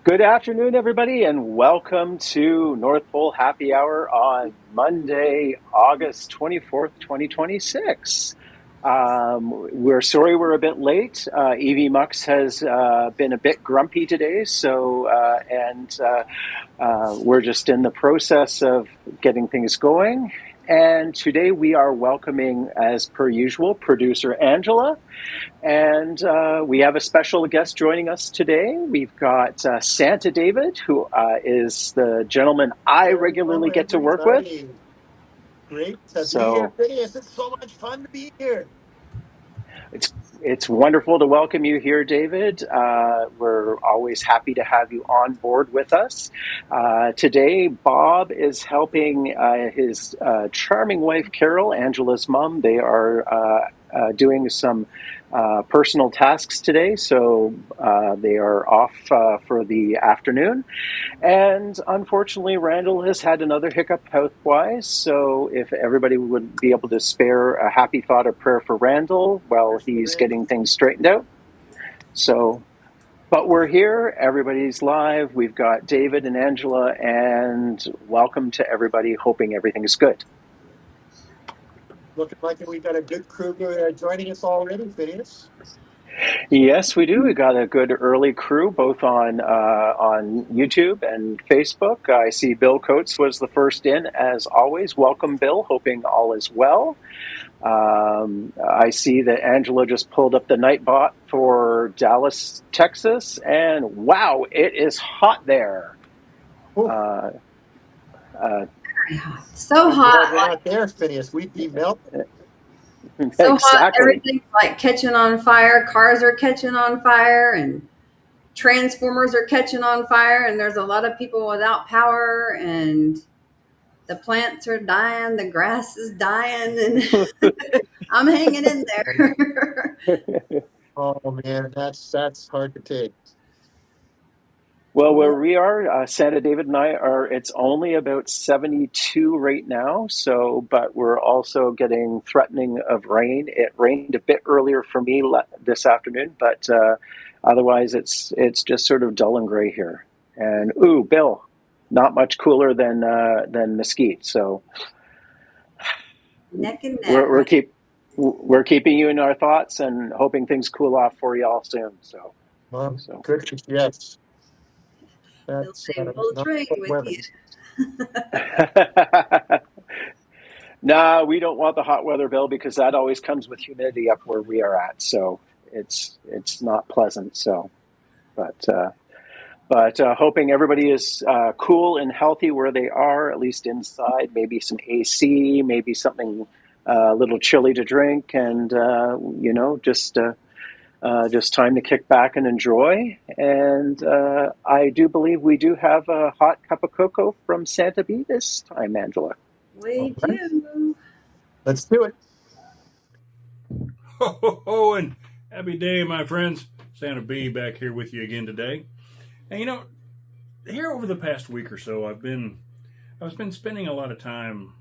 Good afternoon, everybody, and welcome to North Pole Happy Hour on Monday, August 24th, 2026. We're sorry we're a bit late. Evie Mux has been a bit grumpy today, we're just in the process of getting things going. And today we are welcoming, as per usual, producer Angela. And we have a special guest joining us today. We've got Santa David, who is the gentleman I regularly get to work with. Great to be here, Phineas. It's so much fun to be here. It's wonderful to welcome you here, David. We're always happy to have you on board with us. Today, Bob is helping his charming wife, Carol, Angela's mom. They are doing some personal tasks today, so they are off for the afternoon. And unfortunately, Randyl has had another hiccup health-wise, so if everybody would be able to spare a happy thought or prayer for Randyl while he's getting things straightened out. But we're here, everybody's live, we've got David and Angela, and welcome to everybody, hoping everything is good. Looking like we've got a good crew joining us already, Phineas. Yes, we do. We got a good early crew, both on YouTube and Facebook. I see Bill Coates was the first in, as always. Welcome, Bill. Hoping all is well. I see that Angela just pulled up the Nightbot for Dallas, Texas, and wow, it is hot there. Very hot. So hot. We're not there, Phineas. We'd be melting. So exactly. Hot, everything's like catching on fire. Cars are catching on fire, and transformers are catching on fire, and there's a lot of people without power, and the plants are dying, the grass is dying, and I'm hanging in there. Oh man, that's hard to take. Well, where we are, Santa David and I are, it's only about 72 right now. But we're also getting threatening of rain. It rained a bit earlier for me this afternoon, but otherwise it's just sort of dull and gray here. And Bill, not much cooler than Mesquite. So Neck and neck. we're keeping you in our thoughts and hoping things cool off for you all soon. Good, yes. We'll trade with you. No, we don't want the hot weather, Bill, because that always comes with humidity up where we are at. So it's not pleasant. So, but hoping everybody is cool and healthy where they are, at least inside. Maybe some AC, maybe something a little chilly to drink, and just time to kick back and enjoy. And I do believe we do have a hot cup of cocoa from Santa B this time, Angela. We do. Let's do it. Ho, ho, ho, and happy day, my friends. Santa B back here with you again today. And here over the past week or so, I've been spending a lot of time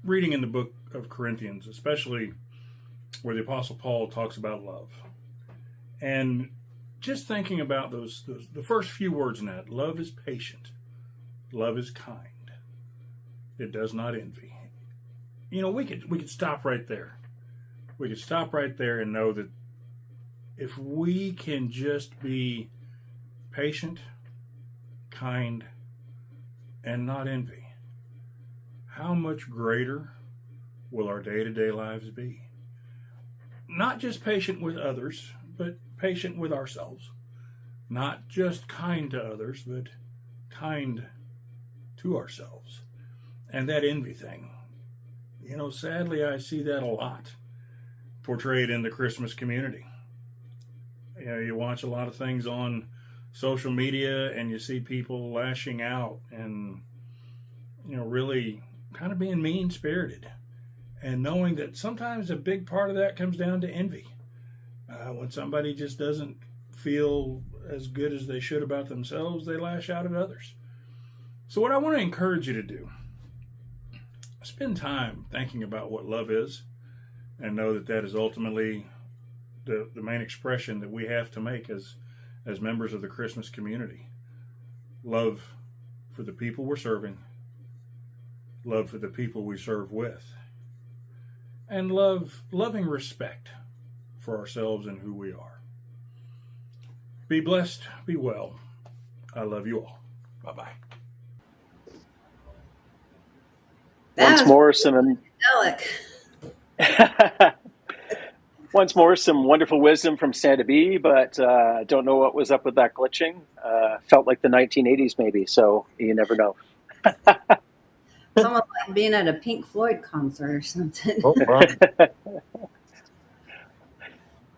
reading in the book of Corinthians, especially where the Apostle Paul talks about love. And just thinking about the first few words in that: love is patient, love is kind, it does not envy. We could stop right there. We could stop right there and know that if we can just be patient, kind, and not envy, how much greater will our day-to-day lives be? Not just patient with others, but patient with ourselves. Not just kind to others, but kind to ourselves. And that envy thing, sadly, I see that a lot portrayed in the Christmas community. You watch a lot of things on social media and you see people lashing out and, really kind of being mean-spirited. And knowing that sometimes a big part of that comes down to envy. When somebody just doesn't feel as good as they should about themselves, they lash out at others. So what I want to encourage you to do, spend time thinking about what love is, and know that is ultimately the main expression that we have to make as members of the Christmas community. love for the people we're serving, love for the people we serve with, and loving respect for ourselves and who we are. Be blessed, be well. I love you all. Bye-bye. Once more, some once more, some wonderful wisdom from Santa B, but don't know what was up with that glitching. Felt like the 1980s maybe, so you never know. It's almost like being at a Pink Floyd concert or something. Oh, wow.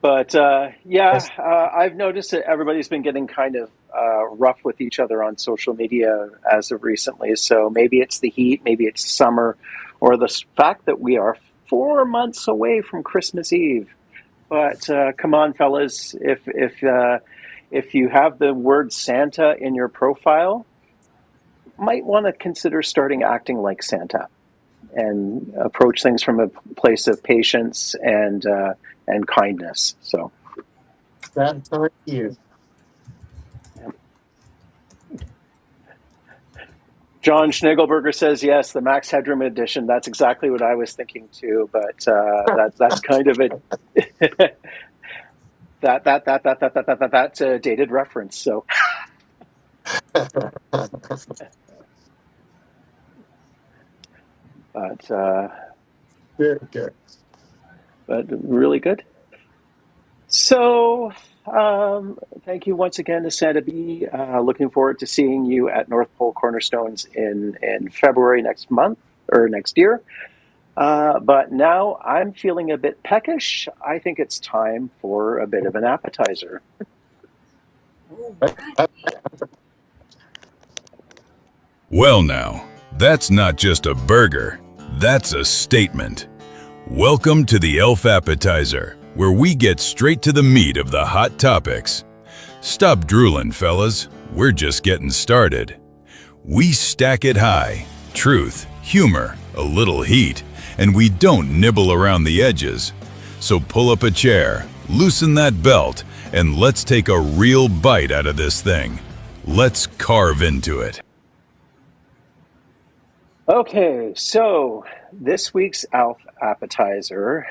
But I've noticed that everybody's been getting kind of rough with each other on social media as of recently. So maybe it's the heat, maybe it's summer, or the fact that we are 4 months away from Christmas Eve. But come on, fellas, if you have the word Santa in your profile, might want to consider starting acting like Santa and approach things from a place of patience and kindness. So That's how you. John Schnigelberger says yes, the Max Headroom edition. That's exactly what I was thinking too. But that's kind of a that's a dated reference. So. Good. But really good. So, thank you once again to Santa B. Looking forward to seeing you at North Pole Cornerstones in February next month or next year. But now I'm feeling a bit peckish. I think it's time for a bit of an appetizer. Well now, that's not just a burger, that's a statement. Welcome to the Elf Appetizer, where we get straight to the meat of the hot topics. Stop drooling, fellas, we're just getting started. We stack it high, truth, humor, a little heat, and we don't nibble around the edges. So pull up a chair, loosen that belt, and let's take a real bite out of this thing. Let's carve into it. Okay, so this week's Elf Appetizer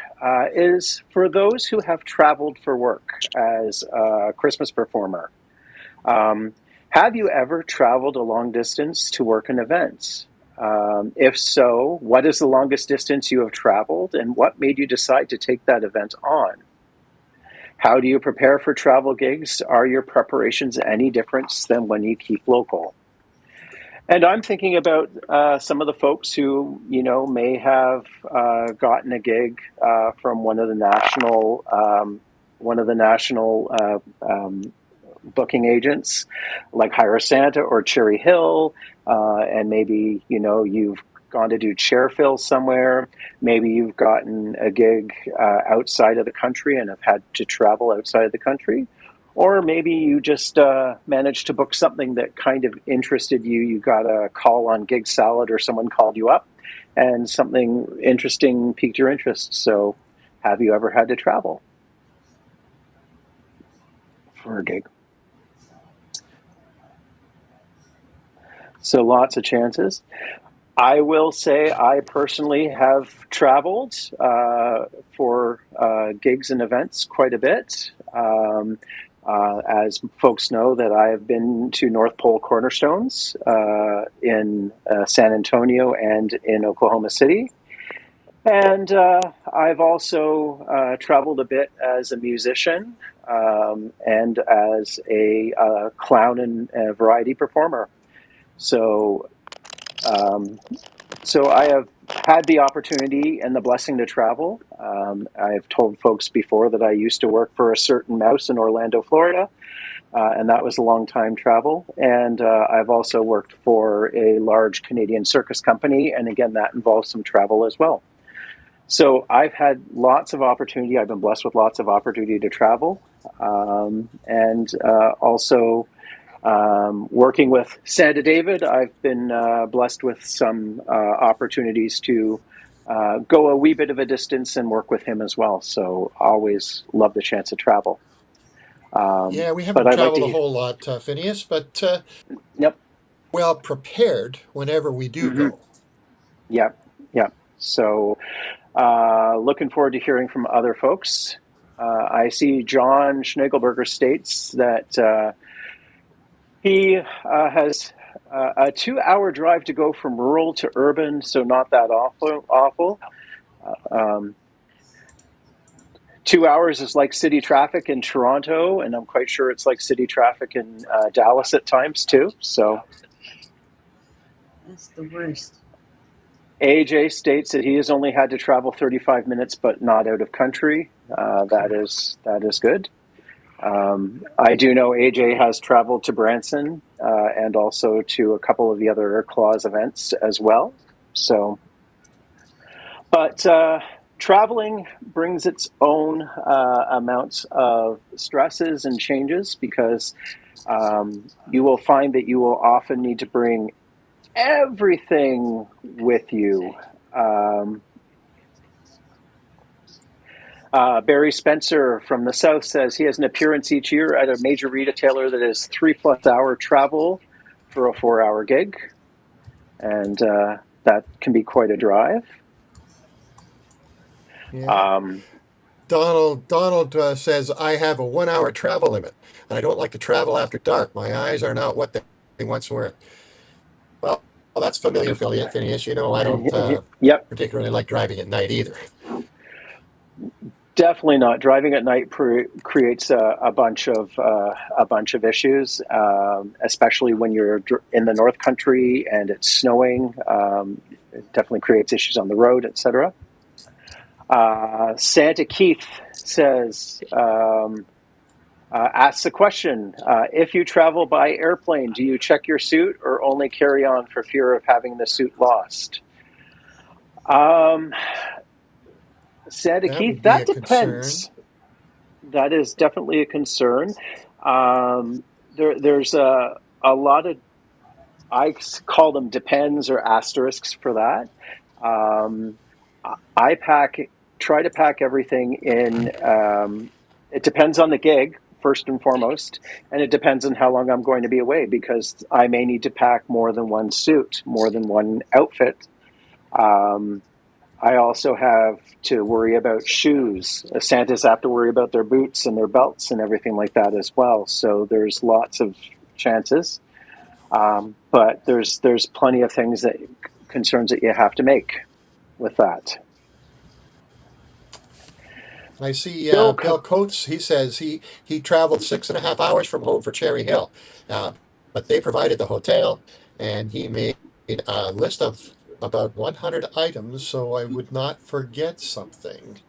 is for those who have traveled for work as a Christmas performer. Have you ever traveled a long distance to work in events? If so, what is the longest distance you have traveled, and what made you decide to take that event on? How do you prepare for travel gigs? Are your preparations any different than when you keep local? And I'm thinking about some of the folks who, may have gotten a gig from one of the national booking agents, like Hire Santa or Cherry Hill, and maybe you've gone to do chair fill somewhere. Maybe you've gotten a gig outside of the country and have had to travel outside of the country. Or maybe you just managed to book something that kind of interested you. You got a call on Gig Salad or someone called you up and something interesting piqued your interest. So have you ever had to travel for a gig? So lots of chances. I will say I personally have traveled for gigs and events quite a bit. As folks know, that I have been to North Pole Cornerstones in San Antonio and in Oklahoma City. And I've also traveled a bit as a musician and as a clown and variety performer. So I have had the opportunity and the blessing to travel. I've told folks before that I used to work for a certain mouse in Orlando, Florida, and that was a long time travel. And I've also worked for a large Canadian circus company, and again, that involves some travel as well. So I've had lots of opportunity. I've been blessed with lots of opportunity to travel, and also working with Santa David, I've been blessed with some opportunities to go a wee bit of a distance and work with him as well. So always love the chance to travel. We haven't traveled a whole lot, Phineas, but Yep. well prepared whenever we do Mm-hmm. go. Yep. Yep. So looking forward to hearing from other folks. I see John Schnagelberger states that he has a 2-hour drive to go from rural to urban, so not that awful. Um, 2 hours is like city traffic in Toronto, and I'm quite sure it's like city traffic in Dallas at times too. So That's the worst. AJ states that he has only had to travel 35 minutes, but not out of country. That is good. I do know AJ has traveled to Branson and also to a couple of the other Claws events as well. So, but traveling brings its own amounts of stresses and changes because you will find that you will often need to bring everything with you. Barry Spencer from the South says he has an appearance each year at a major retailer that is 3+ hour travel for a 4-hour gig. And that can be quite a drive. Yeah. Donald says, I have a 1-hour travel limit, and I don't like to travel after dark. My eyes are not what they once were. Well, that's familiar, Phineas. You know, I don't Yep. particularly like driving at night either. Definitely not. Driving at night creates a bunch of issues, especially when you're in the North Country and it's snowing. It definitely creates issues on the road, etc. Santa Keith says, asks the question, if you travel by airplane, do you check your suit or only carry on for fear of having the suit lost? Santa Keith, that depends. That is definitely a concern. There's a lot of, I call them depends or asterisks for that. I try to pack everything in. It depends on the gig, first and foremost, and it depends on how long I'm going to be away because I may need to pack more than one suit, more than one outfit. I also have to worry about shoes. Santas have to worry about their boots and their belts and everything like that as well. So there's lots of chances, but there's plenty of concerns that you have to make with that. I see Bill Coates, he says he traveled 6.5 hours from home for Cherry Hill, but they provided the hotel, and he made a list of about 100 items so I would not forget something.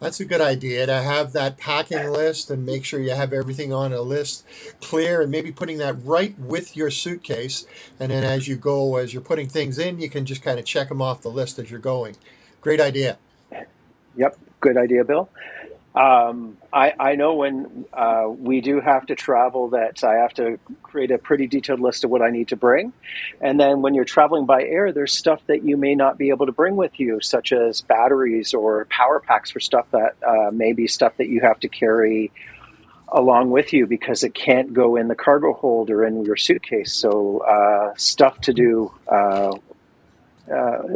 That's a good idea to have that packing list and make sure you have everything on a list clear and maybe putting that right with your suitcase. And then as you're putting things in, you can just kind of check them off the list as you're going. Great idea. Yep, good idea, Bill. I know when we do have to travel that I have to create a pretty detailed list of what I need to bring. And then when you're traveling by air, there's stuff that you may not be able to bring with you, such as batteries or power packs for stuff that may be stuff that you have to carry along with you because it can't go in the cargo hold or in your suitcase. So stuff to do,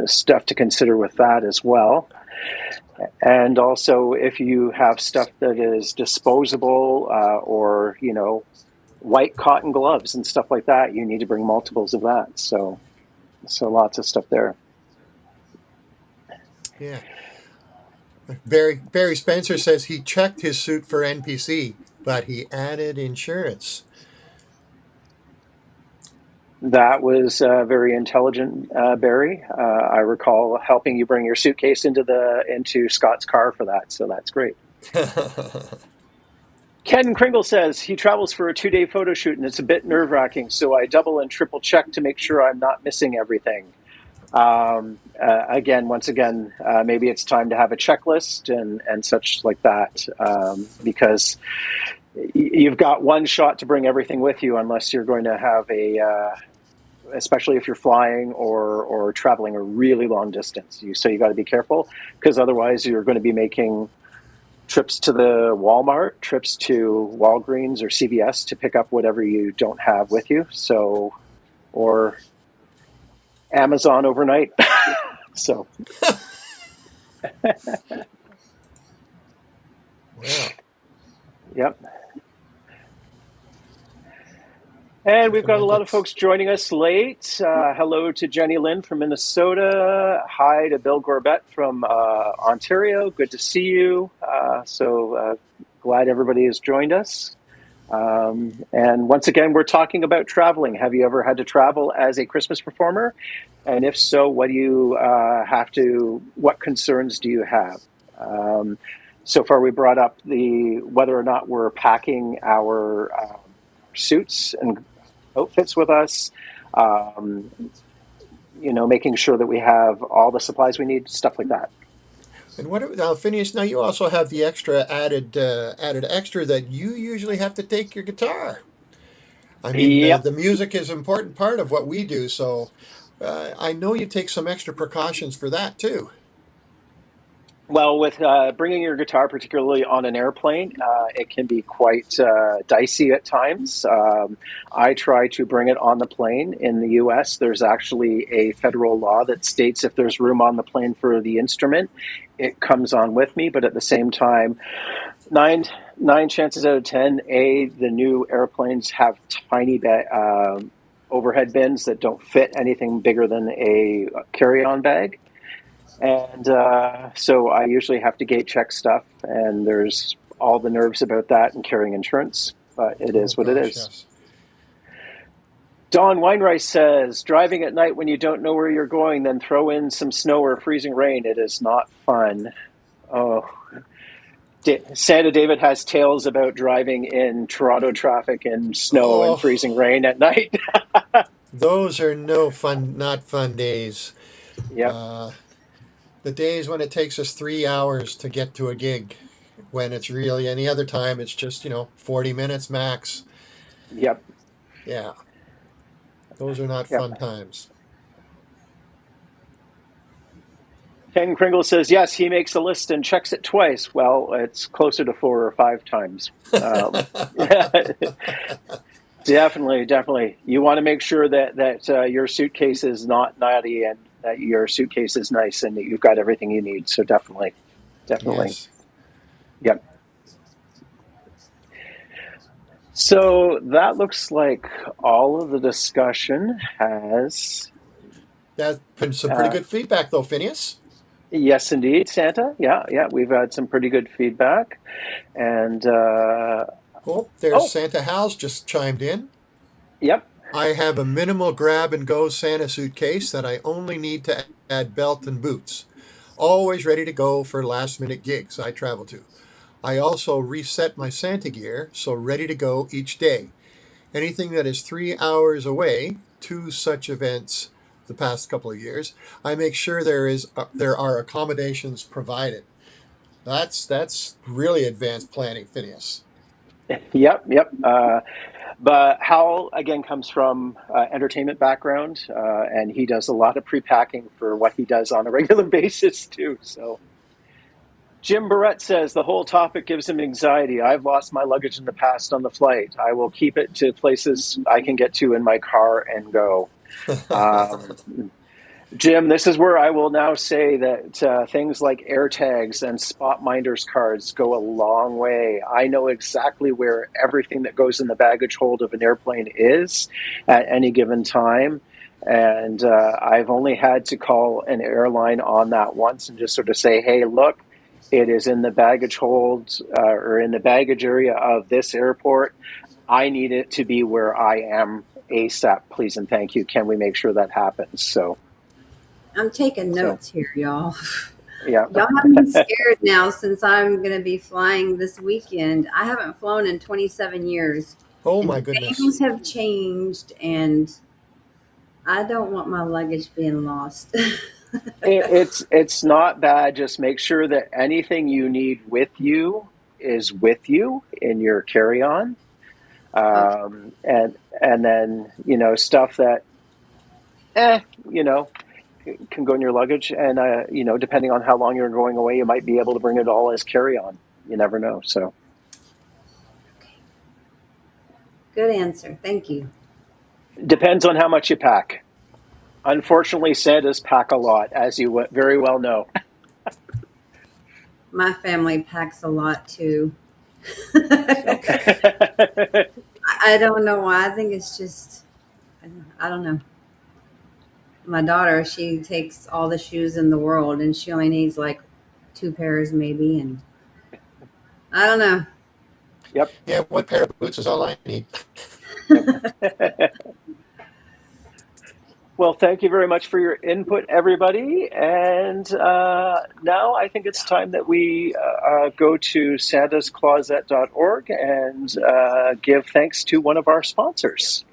stuff to consider with that as well. And also, if you have stuff that is disposable or, white cotton gloves and stuff like that, you need to bring multiples of that. So lots of stuff there. Yeah. Barry Spencer says he checked his suit for NPC, but he added insurance. That was very intelligent, Barry. I recall helping you bring your suitcase into Scott's car for that, so that's great. Ken Kringle says he travels for a 2-day photo shoot, and it's a bit nerve-wracking, so I double and triple check to make sure I'm not missing everything. Once again, maybe it's time to have a checklist and such like that, because you've got one shot to bring everything with you unless you're going to have especially if you're flying or traveling a really long distance. So you got to be careful because otherwise you're going to be making trips to the Walmart, trips to Walgreens or CVS to pick up whatever you don't have with you. So or Amazon overnight. So, Wow. yep. And we've got a lot of Recommended. folks joining us late. Hello to Jenny Lynn from Minnesota. Hi to Bill Gorbett from Ontario. Good to see you. So glad everybody has joined us. And once again, we're talking about traveling. Have you ever had to travel as a Christmas performer? And if so, what do you what concerns do you have? So far, we brought up whether or not we're packing our suits and outfits with us, making sure that we have all the supplies we need, stuff like that. And now, Phineas? Now you also have the added extra that you usually have to take your guitar. I mean, Yep. the music is an important part of what we do, so I know you take some extra precautions for that too. Well, with bringing your guitar, particularly on an airplane, it can be quite dicey at times. I try to bring it on the plane. In the U.S., there's actually a federal law that states if there's room on the plane for the instrument, it comes on with me. But at the same time, nine chances out of 10, the new airplanes have tiny overhead bins that don't fit anything bigger than a carry-on bag. And so I usually have to gate check stuff, and there's all the nerves about that and carrying insurance, but it is what it is. Yes. Don Weinreich says, driving at night when you don't know where you're going, then throw in some snow or freezing rain. It is not fun. Oh, Santa David has tales about driving in Toronto traffic and snow and freezing rain at night. Those are not fun days. Yep. The days when it takes us 3 hours to get to a gig, when it's really any other time, it's just 40 minutes max. Yep. Yeah. Those are not fun times. Ken Kringle says, yes, he makes a list and checks it twice. Well, it's closer to 4 or 5 times. Definitely. You want to make sure that your suitcase is not naughty and that your suitcase is nice and that you've got everything you need. So definitely. Yes. Yep. So that looks like all of the discussion has... That's been some pretty good feedback, though, Phineas. Yes, indeed, Santa. Yeah. We've had some pretty good feedback. And... there's Santa Hal's just chimed in. Yep. I have a minimal grab-and-go Santa suitcase that I only need to add belt and boots. Always ready to go for last-minute gigs I travel to. I also reset my Santa gear, so ready to go each day. Anything that is 3 hours away, 2 such events the past couple of years, I make sure there are accommodations provided. That's really advanced planning, Phineas. Yep. But Hal, again, comes from entertainment background, and he does a lot of pre-packing for what he does on a regular basis, too. So Jim Barrett says, the whole topic gives him anxiety. I've lost my luggage in the past on the flight. I will keep it to places I can get to in my car and go. Jim, this is where I will now say that things like AirTags and SpotMinders cards go a long way. I know exactly where everything that goes in the baggage hold of an airplane is at any given time. And I've only had to call an airline on that once and just sort of say, hey, look, it is in the baggage hold or in the baggage area of this airport. I need it to be where I am ASAP, please and thank you. Can we make sure that happens? So I'm taking notes here, y'all. Yeah. Y'all have me scared now since I'm going to be flying this weekend. I haven't flown in 27 years. Oh, my goodness. Things have changed, and I don't want my luggage being lost. It's not bad. Just make sure that anything you need with you is with you in your carry-on. And then, stuff that, can go in your luggage. And, depending on how long you're going away, you might be able to bring it all as carry-on. You never know. So. Okay. Good answer. Thank you. Depends on how much you pack. Unfortunately, Santas pack a lot, as you very well know. My family packs a lot too. I don't know why. I think it's just, I don't know. My daughter, she takes all the shoes in the world and she only needs like two pairs maybe. And I don't know. Yep. Yeah, one pair of boots is all I need. Yep. Well, thank you very much for your input, everybody. And now I think it's time that we go to santascloset.org and give thanks to one of our sponsors.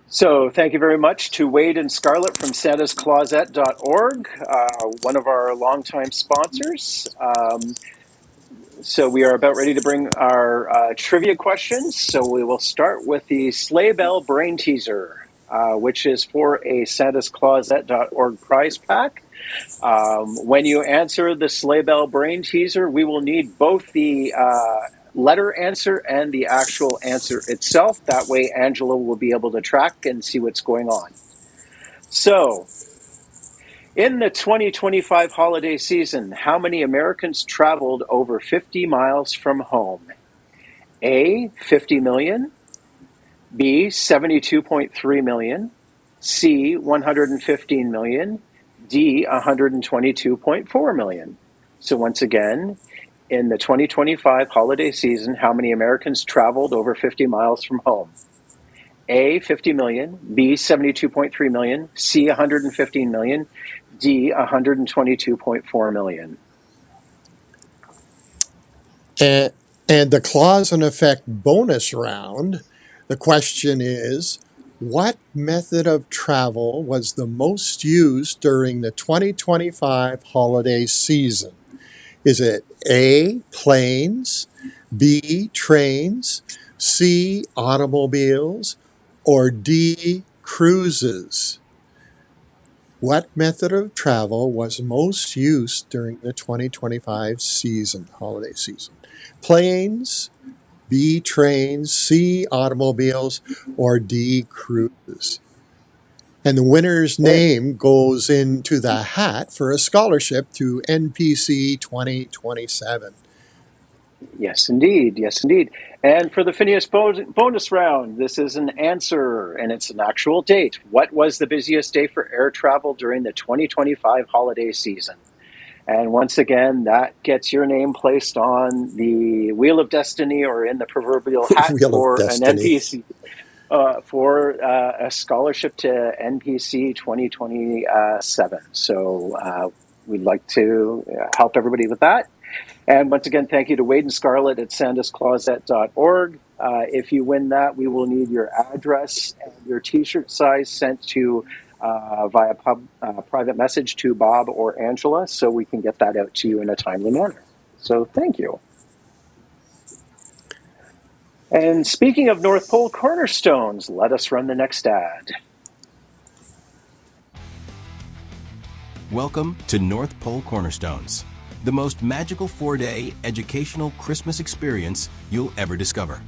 So thank you very much to Wade and Scarlett from santascloset.org, one of our longtime sponsors. So we are about ready to bring our trivia questions. So we will start with the Sleigh Bell Brain Teaser, which is for a santascloset.org prize pack. When you answer the Sleigh Bell Brain Teaser, we will need both the letter answer and the actual answer itself. That way, Angela will be able to track and see what's going on. So, in the 2025 holiday season, how many Americans traveled over 50 miles from home? A, 50 million, B, 72.3 million, C, 115 million, D, 122.4 million. So once again, in the 2025 holiday season, how many Americans traveled over 50 miles from home? A, 50 million, B, 72.3 million, C, 115 million, D, 122.4 million. And the clause and effect bonus round, the question is, what method of travel was the most used during the 2025 holiday season? Is it A, planes, B, trains, C, automobiles, or D, cruises? What method of travel was most used during the 2025 holiday season? Planes, B, trains, C, automobiles, or D, cruises? And the winner's name goes into the hat for a scholarship to NPC 2027. Yes, indeed. Yes, indeed. And for the Phineas bonus round, this is an answer, and it's an actual date. What was the busiest day for air travel during the 2025 holiday season? And once again, that gets your name placed on the Wheel of Destiny or in the proverbial hat Wheel of for an Destiny. NPC, for a scholarship to NPC 2027. So we'd like to help everybody with that. And once again, thank you to Wade and Scarlett at santascloset.org. If you win that, we will need your address and your T-shirt size sent to via private message to Bob or Angela so we can get that out to you in a timely manner. So thank you. And speaking of North Pole cornerstones, let us run the next ad. Welcome to North Pole Cornerstones, the most magical 4-day educational Christmas experience you'll ever discover.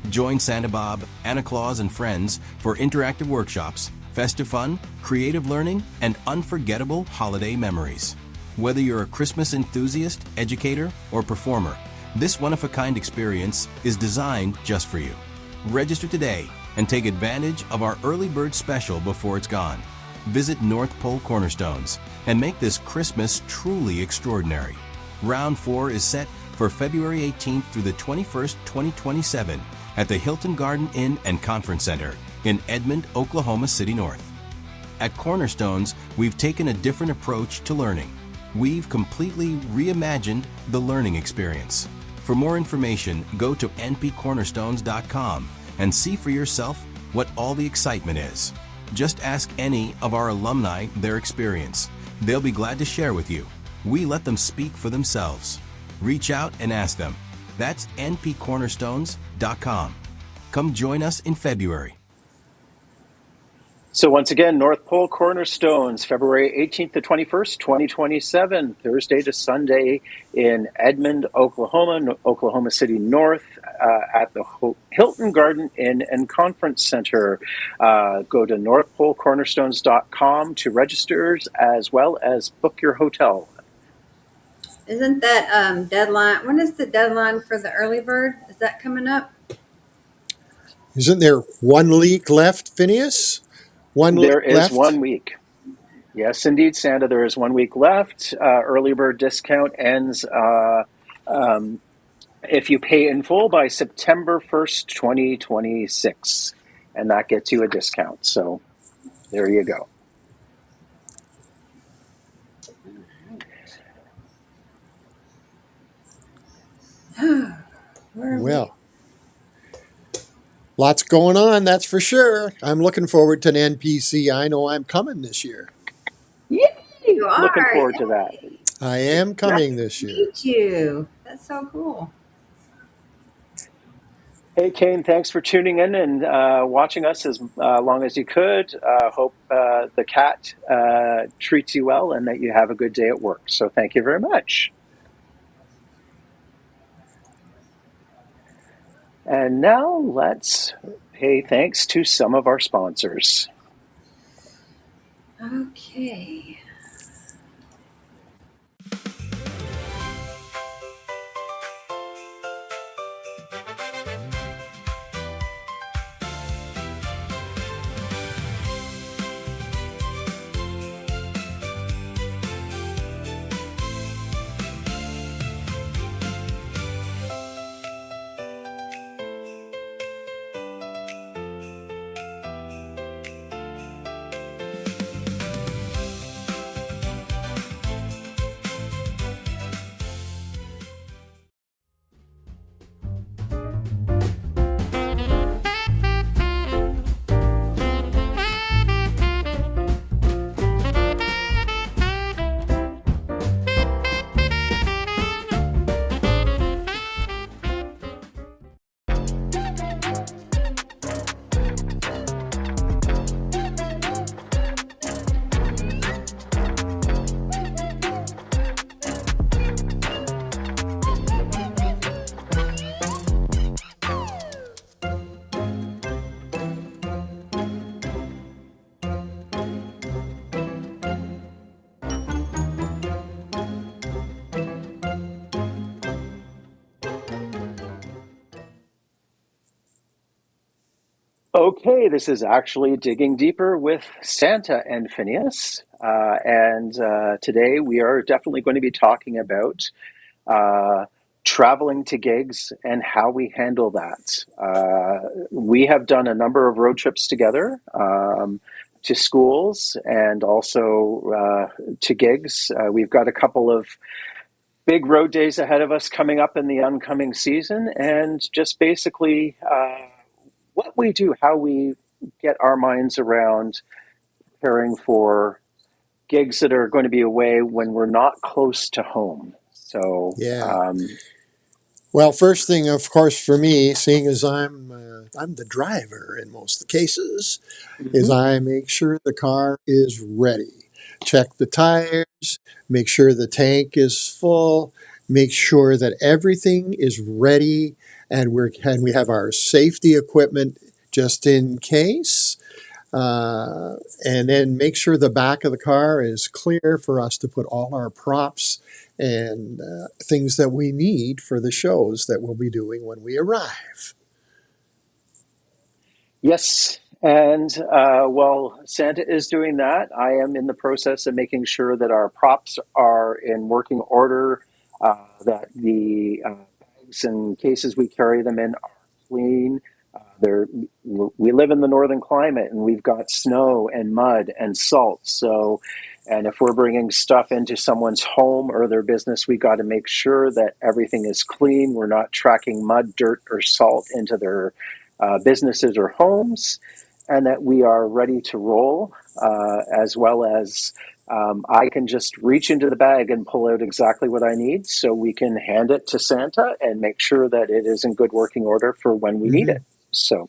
Join Santa Bob, Anna Claus, and friends for interactive workshops, festive fun, creative learning, and unforgettable holiday memories. Whether you're a Christmas enthusiast, educator, or performer, this one-of-a-kind experience is designed just for you. Register today and take advantage of our early bird special before it's gone. Visit North Pole Cornerstones and make this Christmas truly extraordinary. Round 4 is set for February 18th through the 21st, 2027 at the Hilton Garden Inn and Conference Center in Edmond, Oklahoma City North. At Cornerstones, we've taken a different approach to learning. We've completely reimagined the learning experience. For more information, go to npcornerstones.com and see for yourself what all the excitement is. Just ask any of our alumni their experience. They'll be glad to share with you. We let them speak for themselves. Reach out and ask them. That's npcornerstones.com. Come join us in February. So once again, North Pole Cornerstones, February 18th to 21st, 2027, Thursday to Sunday in Edmond, Oklahoma, Oklahoma City North, at the Hilton Garden Inn and Conference Center. Go to northpolecornerstones.com to register, as well as book your hotel. Isn't that deadline? When is the deadline for the early bird? Is that coming up? Isn't there 1 week left, Phineas? There is left? 1 week. Yes, indeed, Santa. There is 1 week left. Early bird discount ends if you pay in full by September 1st, 2026. And that gets you a discount. So there you go. Well, lots going on, that's for sure. I'm looking forward to an NPC. I know I'm coming this year. Yay! You are. Looking forward to that. I am coming this year. Meet you. That's so cool. Hey, Kane, thanks for tuning in and watching us as long as you could. Hope the cat treats you well and that you have a good day at work. So thank you very much. And now let's pay thanks to some of our sponsors. Okay. Okay, this is actually Digging Deeper with Santa and Phineas. And today we are definitely going to be talking about traveling to gigs and how we handle that. We have done a number of road trips together to schools and also to gigs. We've got a couple of big road days ahead of us coming up in the oncoming season, and just basically what we do, how we get our minds around preparing for gigs that are going to be away when we're not close to home. So, yeah. Well, first thing, of course, for me, seeing as I'm the driver in most of the cases, is I make sure the car is ready. Check the tires, make sure the tank is full, make sure that everything is ready, and we have our safety equipment just in case. And then make sure the back of the car is clear for us to put all our props and things that we need for the shows that we'll be doing when we arrive. Yes. And while Santa is doing that, I am in the process of making sure that our props are in working order, that the bags and cases we carry them in are clean. We live in the northern climate and we've got snow and mud and salt. So And if we're bringing stuff into someone's home or their business, we got to make sure that everything is clean. We're not tracking mud, dirt, or salt into their businesses or homes, and that we are ready to roll, as well as I can just reach into the bag and pull out exactly what I need so we can hand it to Santa and make sure that it is in good working order for when we need it. So.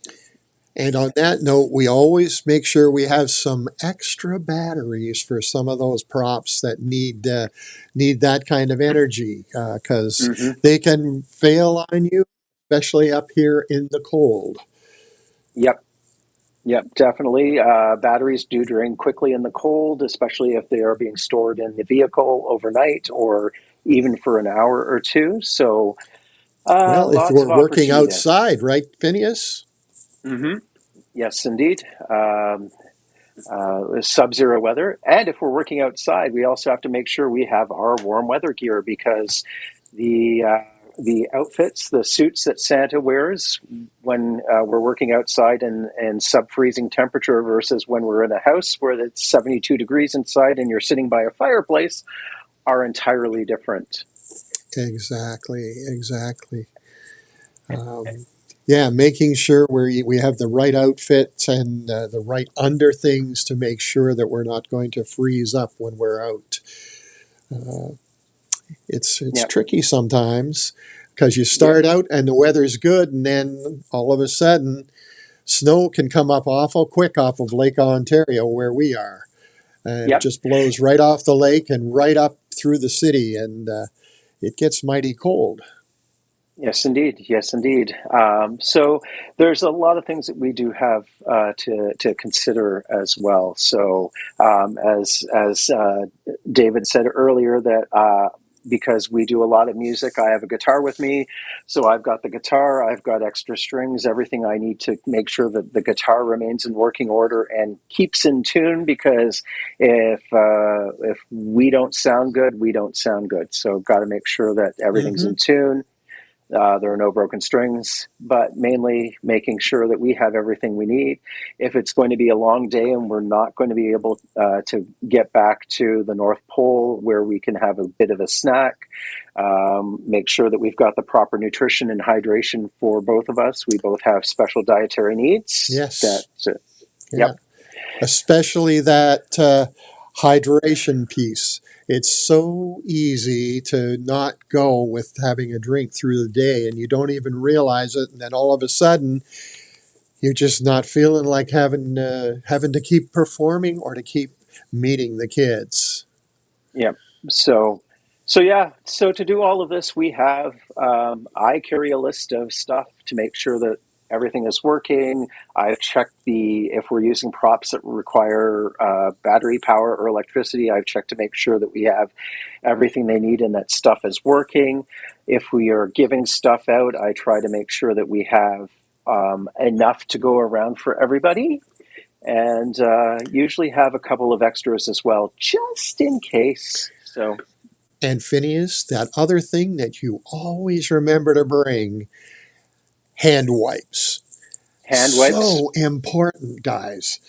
And on that note, we always make sure we have some extra batteries for some of those props that need that kind of energy, because they can fail on you, especially up here in the cold. Yep, definitely. Batteries do drain quickly in the cold, especially if they are being stored in the vehicle overnight or even for an hour or two. So Well, if lots of we're working opportunity. outside, right, Phineus? Yes, indeed. Sub-zero weather, and if we're working outside, we also have to make sure we have our warm weather gear, because the outfits, the suits that Santa wears when we're working outside in sub-freezing temperature versus when we're in a house where it's 72 degrees inside and you're sitting by a fireplace, are entirely different. Exactly. Yeah, making sure we have the right outfits and the right under things to make sure that we're not going to freeze up when we're out. It's tricky sometimes, because you start out and the weather's good, and then all of a sudden snow can come up awful quick off of Lake Ontario where we are. And it just blows right off the lake and right up through the city, and it gets mighty cold. Yes, indeed. So there's a lot of things that we do have to consider as well. So as David said earlier, that because we do a lot of music, I have a guitar with me. So I've got the guitar, I've got extra strings, everything I need to make sure that the guitar remains in working order and keeps in tune. Because if we don't sound good, we don't sound good. So got to make sure that everything's in tune. There are no broken strings, but mainly making sure that we have everything we need. If it's going to be a long day and we're not going to be able to get back to the North Pole where we can have a bit of a snack, make sure that we've got the proper nutrition and hydration for both of us. We both have special dietary needs. Yes. Especially that hydration piece. It's so easy to not go with having a drink through the day, and you don't even realize it, and then all of a sudden you're just not feeling like having to keep performing or to keep meeting the kids. So to do all of this, we have I carry a list of stuff to make sure that everything is working. I've checked if we're using props that require battery power or electricity, I've checked to make sure that we have everything they need and that stuff is working. If we are giving stuff out, I try to make sure that we have enough to go around for everybody, and usually have a couple of extras as well, just in case. So. And Phineas, that other thing that you always remember to bring, hand wipes. So important, guys.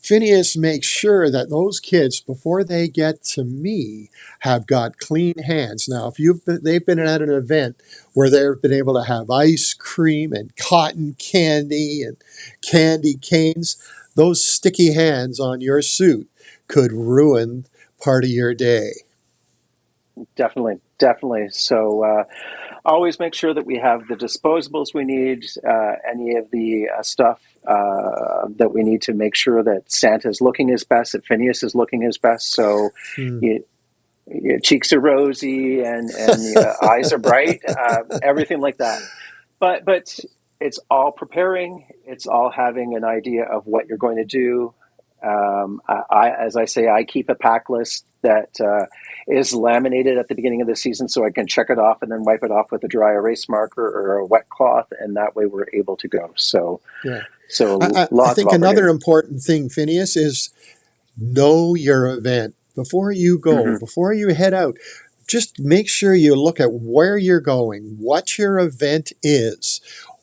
Phineas makes sure that those kids, before they get to me, have got clean hands. Now, if they've been at an event where they've been able to have ice cream and cotton candy and candy canes, those sticky hands on your suit could ruin part of your day. Definitely. So always make sure that we have the disposables we need, any of the stuff that we need to make sure that Santa's looking his best, that Phineas is looking his best. So your cheeks are rosy and your eyes are bright, everything like that. But it's all preparing. It's all having an idea of what you're going to do. As I say, I keep a pack list that is laminated at the beginning of the season, so I can check it off and then wipe it off with a dry erase marker or a wet cloth, and that way we're able to go. So, I think another important thing, Phineas, is know your event before you go, before you head out. Just make sure you look at where you're going, what your event is,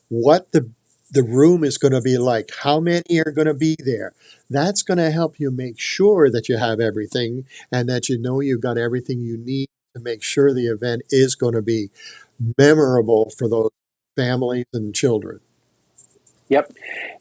what the the room is going to be like, how many are going to be there. That's going to help you make sure that you have everything and that you know you've got everything you need to make sure the event is going to be memorable for those families and children. Yep.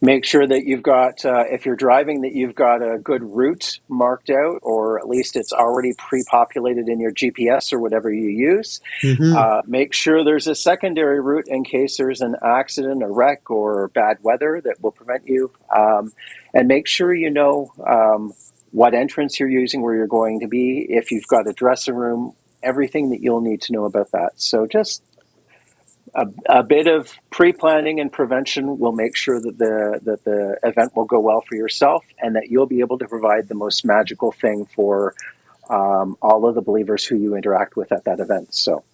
Make sure that you've got, if you're driving, that you've got a good route marked out, or at least it's already pre-populated in your GPS or whatever you use. Mm-hmm. Make sure there's a secondary route in case there's an accident, a wreck, or bad weather that will prevent you. And make sure you know what entrance you're using, where you're going to be, if you've got a dressing room, everything that you'll need to know about that. So just a bit of pre-planning and prevention will make sure that the event will go well for yourself, and that you'll be able to provide the most magical thing for all of the believers who you interact with at that event. So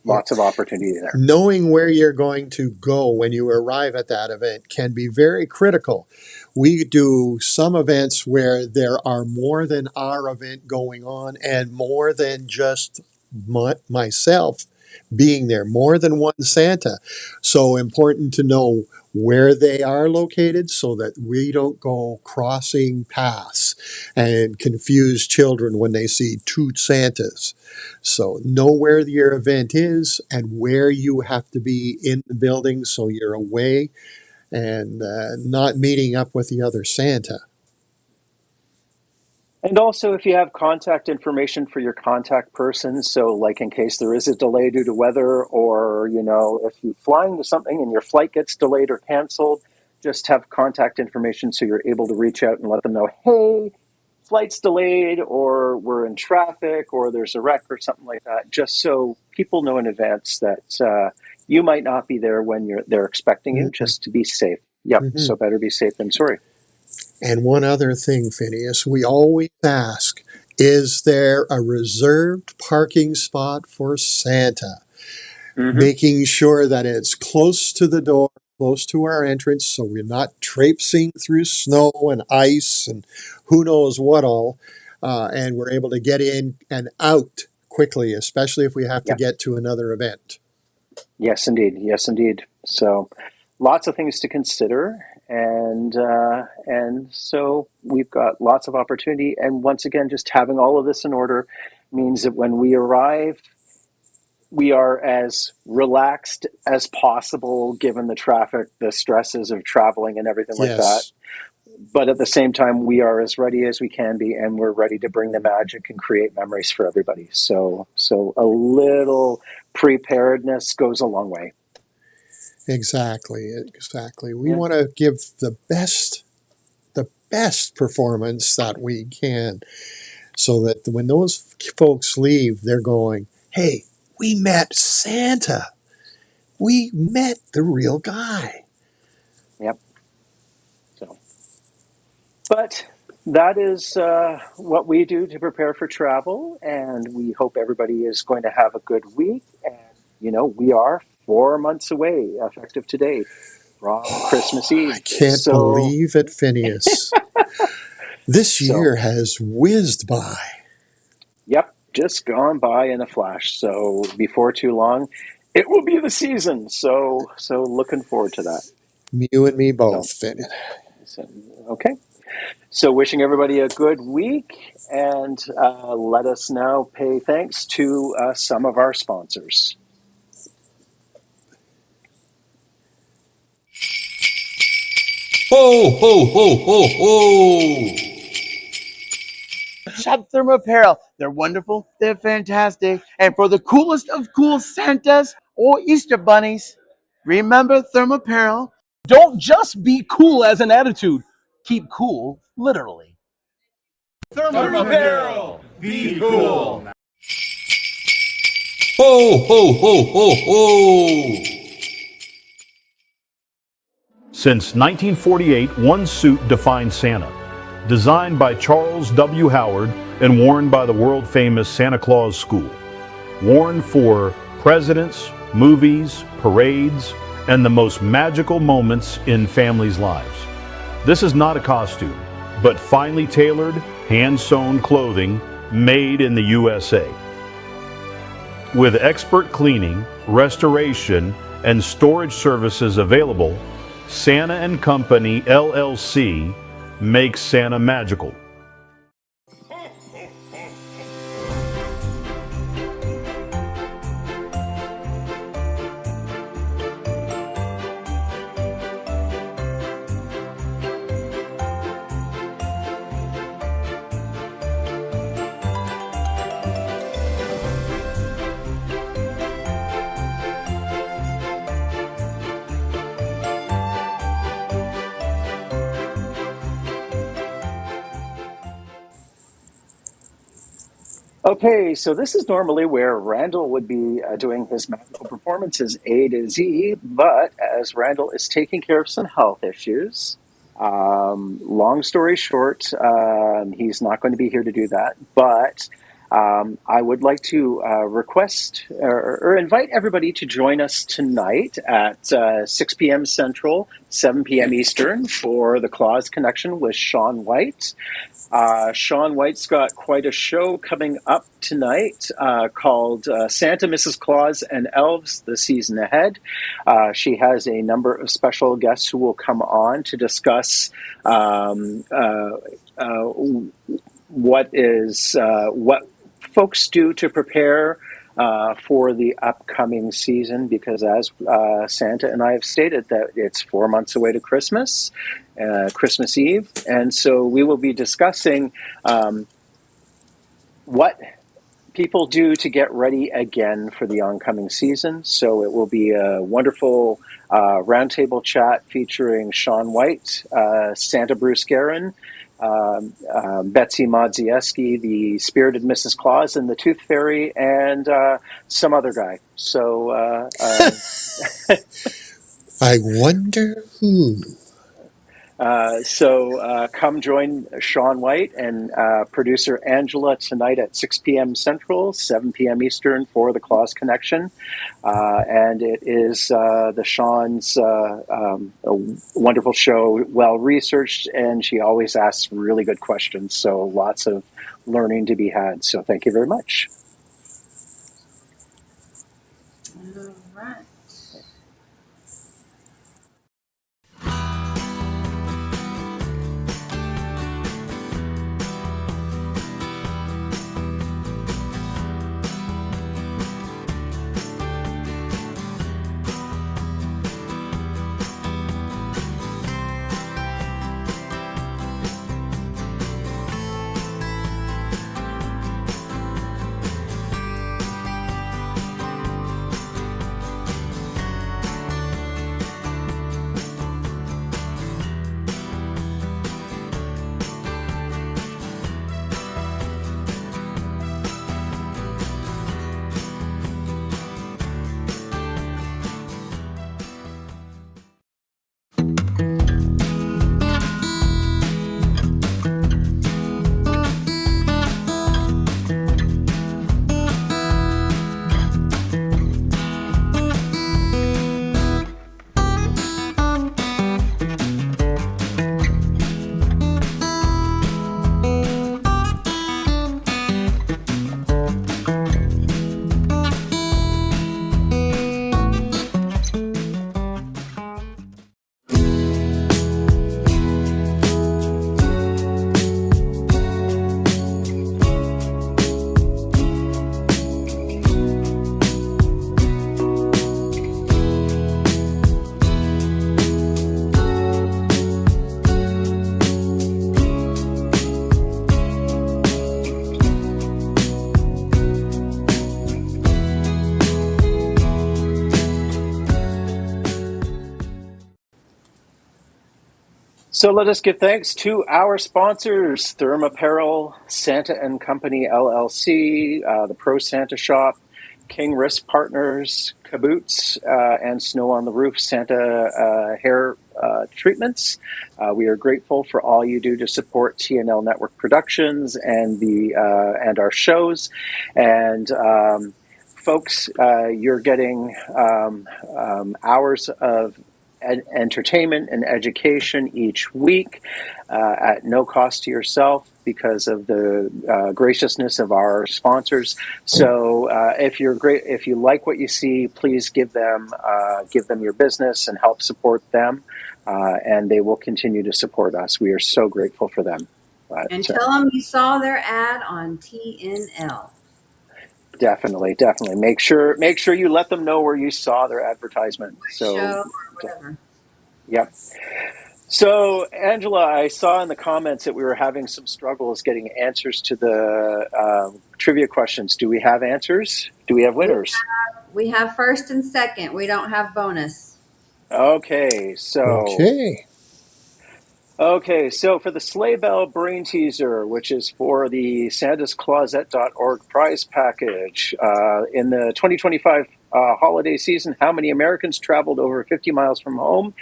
lots of opportunity there. Knowing where you're going to go when you arrive at that event can be very critical. We do some events where there are more than our event going on and more than just myself being there, more than one Santa. So important to know where they are located so that we don't go crossing paths and confuse children when they see two Santas. So know where your event is and where you have to be in the building so you're away and not meeting up with the other Santa. And also, if you have contact information for your contact person, so like in case there is a delay due to weather, or, you know, if you're flying to something and your flight gets delayed or canceled, just have contact information so you're able to reach out and let them know, hey, flight's delayed, or we're in traffic, or there's a wreck or something like that, just so people know in advance that you might not be there when they're expecting you, just to be safe. Yep, so better be safe than sorry. And one other thing, Phineas, we always ask, is there a reserved parking spot for Santa? Making sure that it's close to the door, close to our entrance, so we're not traipsing through snow and ice and who knows what all, and we're able to get in and out quickly, especially if we have to get to another event. Yes, indeed. Yes, indeed. So lots of things to consider. And so we've got lots of opportunity. And once again, just having all of this in order means that when we arrive, we are as relaxed as possible, given the traffic, the stresses of traveling and everything like that. But at the same time, we are as ready as we can be, and we're ready to bring the magic and create memories for everybody. So a little preparedness goes a long way. Exactly. We want to give the best performance that we can, so that when those folks leave, they're going, hey, we met Santa. We met the real guy. Yep. But that is what we do to prepare for travel, and we hope everybody is going to have a good week. And, you know, we are 4 months away, effective today, from Christmas Eve. I can't believe it, Phineas. This year has whizzed by. Yep, just gone by in a flash. So before too long, it will be the season. So looking forward to that. You and me both, Phineas. Okay. So wishing everybody a good week, and let us now pay thanks to some of our sponsors. Ho, ho, ho, ho, ho! Shop Thermo Apparel. They're wonderful, they're fantastic, and for the coolest of cool Santas or Easter bunnies, remember Thermo Apparel. Don't just be cool as an attitude. Keep cool, literally. Thermo Apparel. Be cool. Ho, ho, ho, ho, ho! Since 1948, one suit defined Santa. Designed by Charles W. Howard and worn by the world-famous Santa Claus School. Worn for presidents, movies, parades, and the most magical moments in families' lives. This is not a costume, but finely tailored, hand-sewn clothing made in the USA. With expert cleaning, restoration, and storage services available, Santa and Company LLC makes Santa magical. Okay, so this is normally where Randyl would be doing his magical performances A to Z, but as Randyl is taking care of some health issues, long story short, he's not going to be here to do that. But I would like to request or invite everybody to join us tonight at 6 p.m. Central, 7 p.m. Eastern for the Claus Connection with Shaun White. Shaun White's got quite a show coming up tonight called Santa, Mrs. Claus, and Elves, the season ahead. She has a number of special guests who will come on to discuss what folks do to prepare for the upcoming season, because as Santa and I have stated, that it's 4 months away to Christmas, Christmas Eve, and so we will be discussing what people do to get ready again for the oncoming season. So it will be a wonderful roundtable chat featuring Shaun White, Santa Bruce Guerin, Betsy Modzieski, the spirited Mrs. Claus, and the Tooth Fairy, and some other guy. So I wonder who. So come join Shaun White and producer Angela tonight at 6 p.m. Central, 7 p.m. Eastern for the Claus Connection. And it is the Shaun's a wonderful show, well-researched, and she always asks really good questions. So lots of learning to be had. So thank you very much. All right. So let us give thanks to our sponsors, Therm Apparel, Santa and Company LLC, the Pro Santa Shop, King Risk Partners, Caboots, and Snow on the Roof Santa hair treatments. We are grateful for all you do to support TNL Network Productions and and our shows. And folks, you're getting hours of entertainment and education each week at no cost to yourself because of the graciousness of our sponsors. So if you like what you see, please give them your business and help support them, and they will continue to support us. We are so grateful for them. And tell them you saw their ad on TNL. Definitely. Make sure you let them know where you saw their advertisement. Show or whatever. Yep. So, Angela, I saw in the comments that we were having some struggles getting answers to the trivia questions. Do we have answers? Do we have winners? We have first and second. We don't have bonus. Okay, so for the Sleigh Bell Brain Teaser, which is for the santascloset.org prize package, in the 2025 holiday season, how many Americans traveled over 50 miles from home?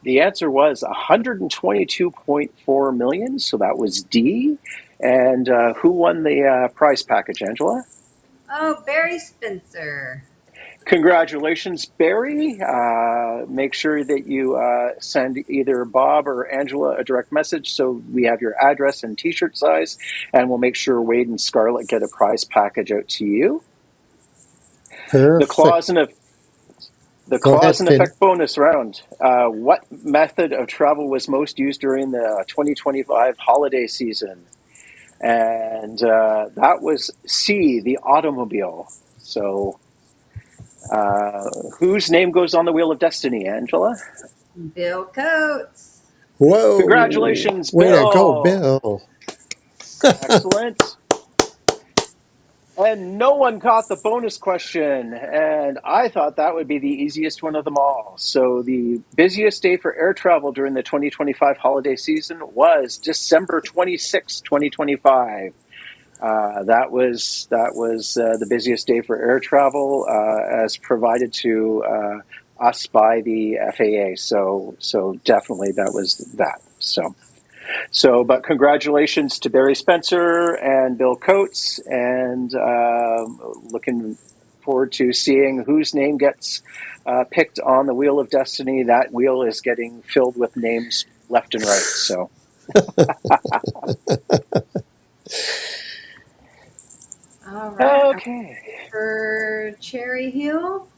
The answer was 122.4 million, so that was D. And who won the prize package, Angela? Oh, Barry Spencer. Congratulations, Barry. Make sure that you send either Bob or Angela a direct message so we have your address and t-shirt size, and we'll make sure Wade and Scarlett get a prize package out to you. Perfect. The cause and effect bonus round. What method of travel was most used during the 2025 holiday season? And that was C, the automobile. So whose name goes on the Wheel of Destiny, Angela? Bill Coates. Whoa. Congratulations, Way Bill. to go, Bill. Excellent. And no one caught the bonus question, and I thought that would be the easiest one of them all. So the busiest day for air travel during the 2025 holiday season was December 26, 2025. That was the busiest day for air travel as provided to us by the FAA. So definitely that was that. But congratulations to Barry Spencer and Bill Coates, and looking forward to seeing whose name gets picked on the Wheel of Destiny. That wheel is getting filled with names left and right. So. All right. Okay. For Cherry Hill?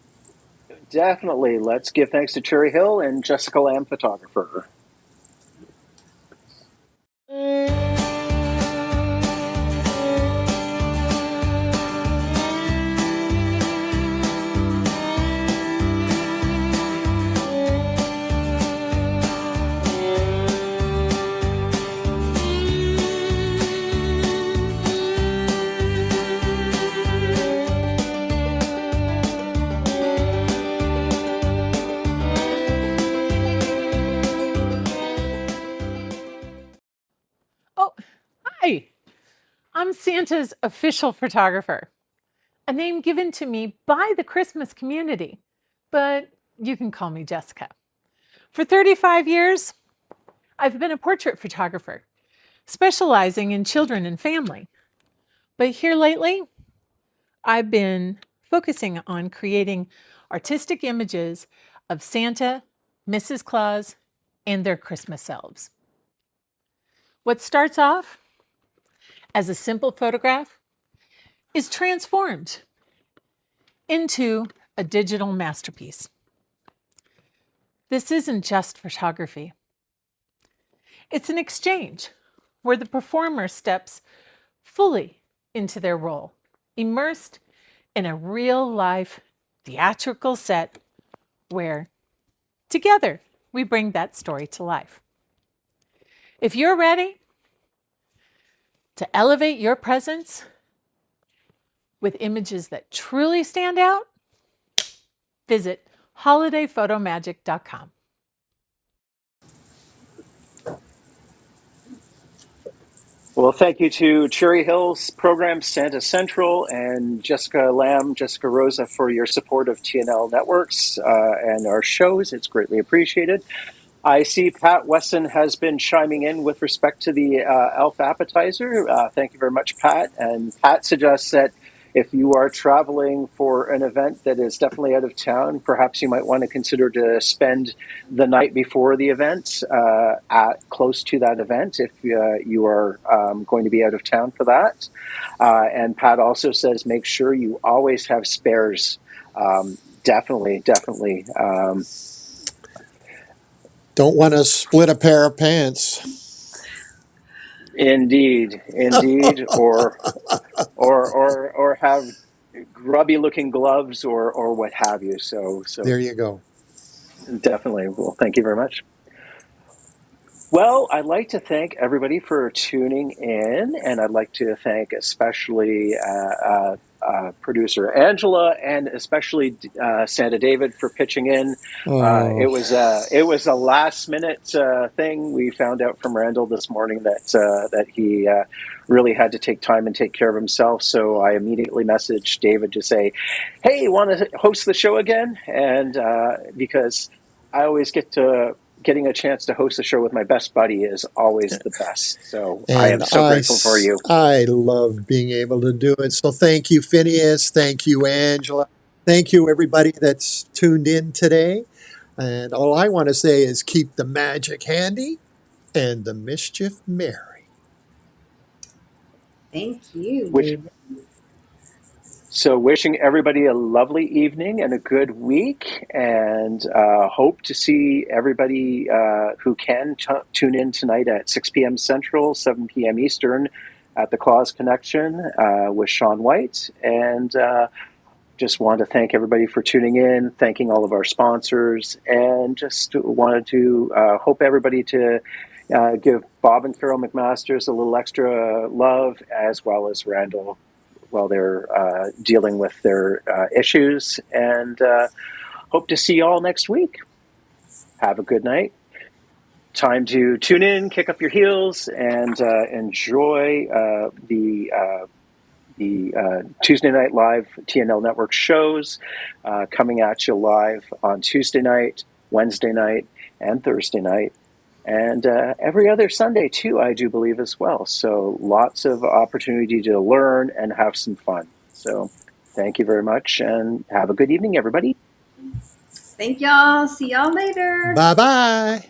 Definitely. Let's give thanks to Cherry Hill and Jessica Lamb, photographer. Oh, hi. I'm Santa's official photographer, a name given to me by the Christmas community, but you can call me Jessica. For 35 years, I've been a portrait photographer, specializing in children and family. But here lately, I've been focusing on creating artistic images of Santa, Mrs. Claus, and their Christmas elves. What starts off as a simple photograph is transformed into a digital masterpiece. This isn't just photography. It's an exchange where the performer steps fully into their role, immersed in a real-life theatrical set where together we bring that story to life. If you're ready to elevate your presence with images that truly stand out, visit holidayphotomagic.com. Well, thank you to Cherry Hill's program, Santa Central, and Jessica Lamb, Jessica Rosa, for your support of TNL Networks and our shows. It's greatly appreciated. I see Pat Wesson has been chiming in with respect to the Elf Appetizer. Thank you very much, Pat. And Pat suggests that if you are traveling for an event that is definitely out of town, perhaps you might want to consider to spend the night before the event at close to that event if you are going to be out of town for that. And Pat also says make sure you always have spares. Definitely. Don't want to split a pair of pants. Indeed, or have grubby looking gloves or what have you. So There you go. definitely. Well, thank you very much. Well, I'd like to thank everybody for tuning in, and I'd like to thank especially producer Angela and especially Santa David for pitching in. Oh. It was a last minute thing. We found out from Randall this morning that he really had to take time and take care of himself. So I immediately messaged David to say, "Hey, want to host the show again?" And because I always getting a chance to host a show with my best buddy is always the best. So I am And so grateful for you. I love being able to do it. So thank you, Phineas. Thank you, Angela. Thank you, everybody that's tuned in today. And all I want to say is keep the magic handy and the mischief merry. Thank you, David. So wishing everybody a lovely evening and a good week, and hope to see everybody who can tune in tonight at 6 p.m. Central, 7 p.m. Eastern at the Claus Connection with Sean White. And just wanted to thank everybody for tuning in, thanking all of our sponsors, and just wanted to hope everybody to give Bob and Carol McMasters a little extra love, as well as Randall, while they're dealing with their issues, and hope to see you all next week. Have a good night. Time to tune in, kick up your heels, and enjoy the Tuesday Night Live TNL Network shows coming at you live on Tuesday night, Wednesday night, and Thursday night. And every other Sunday, too, I do believe as well. So lots of opportunity to learn and have some fun. So thank you very much, and have a good evening, everybody. Thank y'all. See y'all later. Bye-bye.